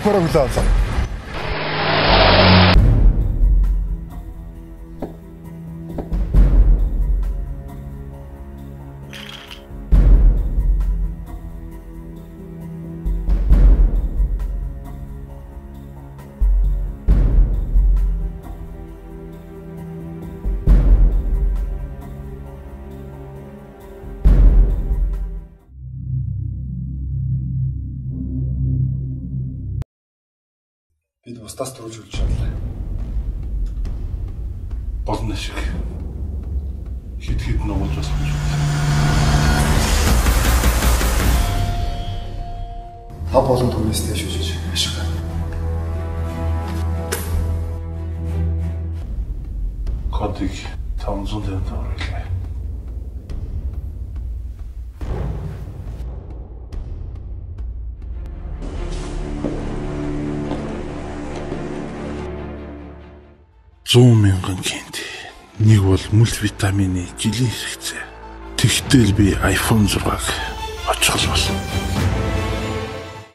бараг лаа. Бид бусдаас төрүүлж чадлаа. Болно шиг. Хит ногоож бас юм шиг. Та болон түнэстэй шүүжиж ашиг. Кодыг 500 төгрөг оруулъя. $100,000 гинт. Нэг бол мультивитамины жилийн хэрэгцээ. Тэгтэл би iPhone 6-г очихл болсон.